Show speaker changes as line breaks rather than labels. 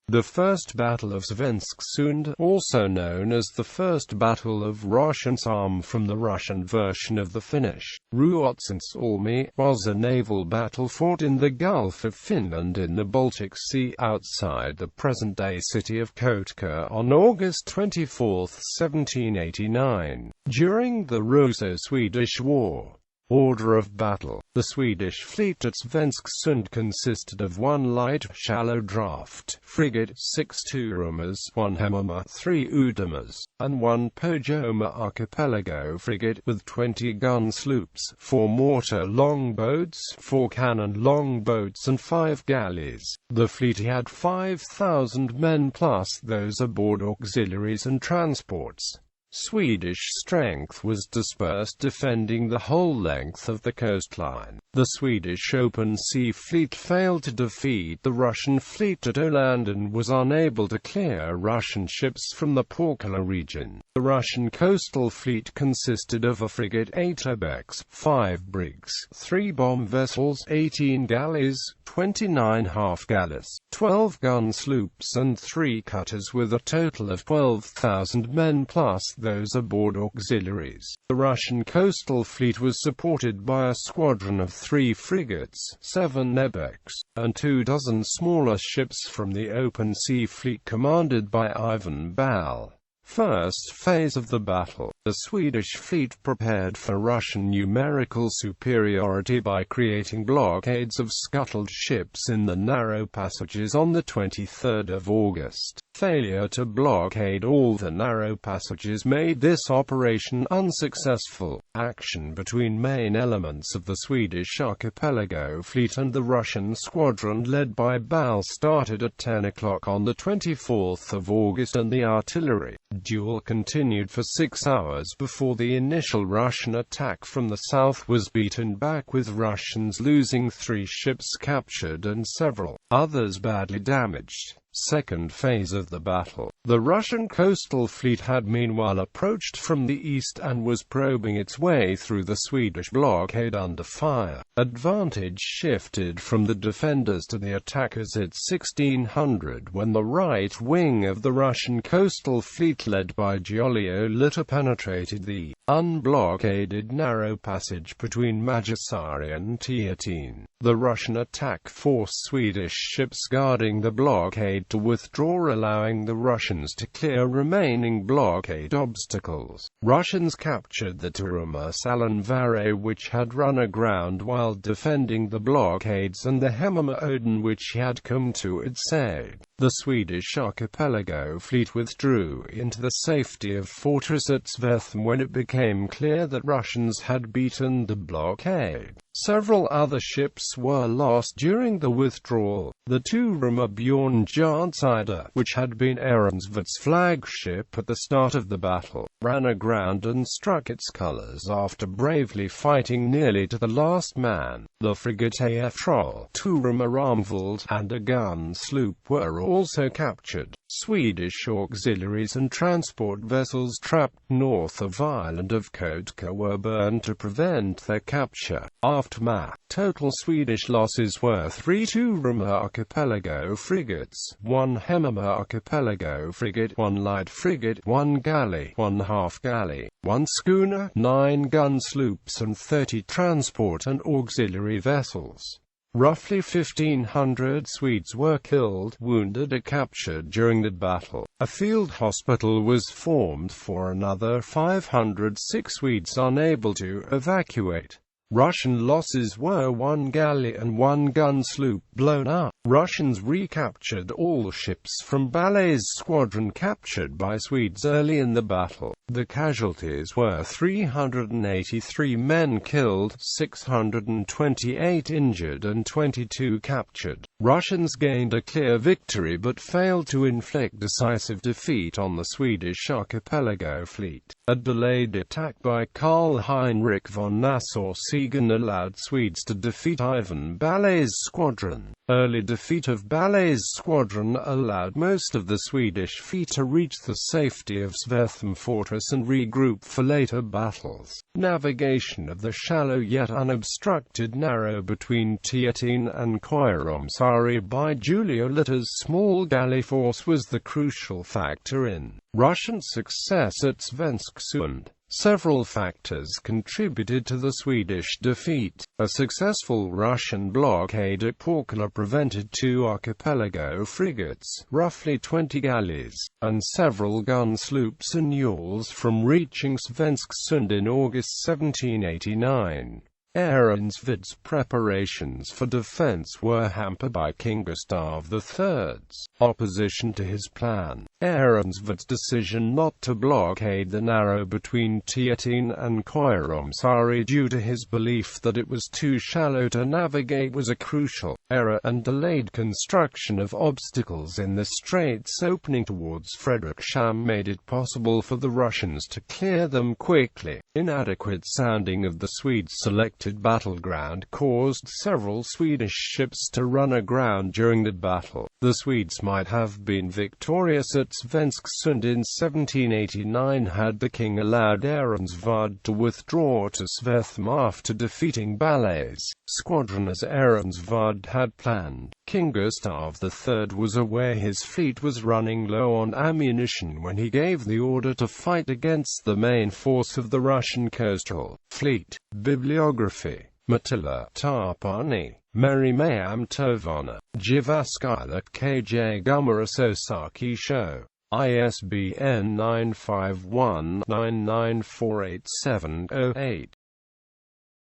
The First Battle of Svensksund, also known as the First Battle of Rochensalm from the Russian version of the Finnish, Ruotsinsalmi, was a naval battle fought in the Gulf of Finland in the Baltic Sea outside the present-day city of Kotka on August 24, 1789, during the Russo-Swedish War. Order of battle. The Swedish fleet at Svensksund consisted of one light, shallow draft frigate, 6 Turumas, 1 Hemama, 3 Udamas, and 1 Pojoma archipelago frigate with 20 gun sloops, 4 mortar longboats, 4 cannon longboats and 5 galleys. The fleet had 5,000 men plus those aboard auxiliaries and transports. Swedish strength was dispersed defending the whole length of the coastline. The Swedish open sea fleet failed to defeat the Russian fleet at Åland and was unable to clear Russian ships from the Porkala region. The Russian coastal fleet consisted of a frigate, 8 ibex, 5 brigs, 3 bomb vessels, 18 galleys, 29 half-galleys, 12 gun sloops and 3 cutters with a total of 12,000 men plus those aboard auxiliaries. The Russian coastal fleet was supported by a squadron of 3 frigates, 7 ibex, and 24 smaller ships from the open sea fleet commanded by Ivan Ball. First phase of the battle. The Swedish fleet prepared for Russian numerical superiority by creating blockades of scuttled ships in the narrow passages on the 23rd of August. Failure to blockade all the narrow passages made this operation unsuccessful. Action between main elements of the Swedish archipelago fleet and the Russian squadron led by Ball started at 10 o'clock on the 24th of August, and the artillery duel continued for 6 hours before the initial Russian attack from the south was beaten back, with Russians losing 3 ships captured and several others badly damaged. Second phase of the battle. The Russian coastal fleet had meanwhile approached from the east and was probing its way through the Swedish blockade under fire. Advantage shifted from the defenders to the attackers at 1600 when the right wing of the Russian coastal fleet led by Giulio penetrated the unblockaded narrow passage between Majasari and Tieteen. The Russian attack forced Swedish ships guarding the blockade to withdraw, allowing the Russians to clear remaining blockade obstacles. Russians captured the Turuma Salanvare, which had run aground while defending the blockades, and the Hemama Odin, which had come to its aid. The Swedish archipelago fleet withdrew into the safety of fortress at Svetham when it became clear that Russians had beaten the blockade. Several other ships were lost during the withdrawal. The Turuma Björnjarnsida, which had been Ehrenved's flagship at the start of the battle, ran aground and struck its colors after bravely fighting nearly to the last man. The frigate Aftrol, Turuma Ramvald, and a gun sloop were also captured. Swedish auxiliaries and transport vessels trapped north of island of Kotka were burned to prevent their capture. Aftermath. Total Swedish losses were 3 Turuma archipelago frigates, 1 Hemama archipelago frigate, 1 light frigate, 1 galley, 1 half galley, 1 schooner, 9 gun sloops and 30 transport and auxiliary vessels. Roughly 1,500 Swedes were killed, wounded or captured during the battle. A field hospital was formed for another 506 Swedes unable to evacuate. Russian losses were 1 galley and 1 gun sloop blown up. Russians recaptured all ships from Ballet's squadron captured by Swedes early in the battle. The casualties were 383 men killed, 628 injured and 22 captured. Russians gained a clear victory but failed to inflict decisive defeat on the Swedish archipelago fleet. A delayed attack by Karl Heinrich von Nassau Siegen allowed Swedes to defeat Ivan Ballet's squadron. Early defeat of Ballet's squadron allowed most of the Swedish fleet to reach the safety of Svensksund fortress and regroup for later battles. Navigation of the shallow yet unobstructed narrow between Tieteen and Koiromsaari by Julio Litta's small galley force was the crucial factor in Russian success at Svensksund. Several factors contributed to the Swedish defeat. A successful Russian blockade at Kotka prevented 2 archipelago frigates, roughly 20 galleys, and several gun sloops and yawls from reaching Svensksund in August 1789. Ehrensvard's preparations for defense were hampered by King Gustav III's opposition to his plan. Ehrensvard's decision not to blockade the narrow between Tieteen and Koiromsaari due to his belief that it was too shallow to navigate was a crucial error, and delayed construction of obstacles in the straits opening towards Frederikshamn made it possible for the Russians to clear them quickly. Inadequate sounding of the Swedes' selected battleground caused several Swedish ships to run aground during the battle. The Swedes might have been victorious at Svensksund in 1789 had the king allowed Ehrensvard to withdraw to Svensksund after defeating Ballet's squadron as Ehrensvard had planned. King Gustav III was aware his fleet was running low on ammunition when he gave the order to fight against the main force of the Russian coastal fleet. Bibliography: Mattila Tarpani, Meri Mayam Tovana, Jivaskila KJ Gumarasosaki Show. ISBN 951-994870-8.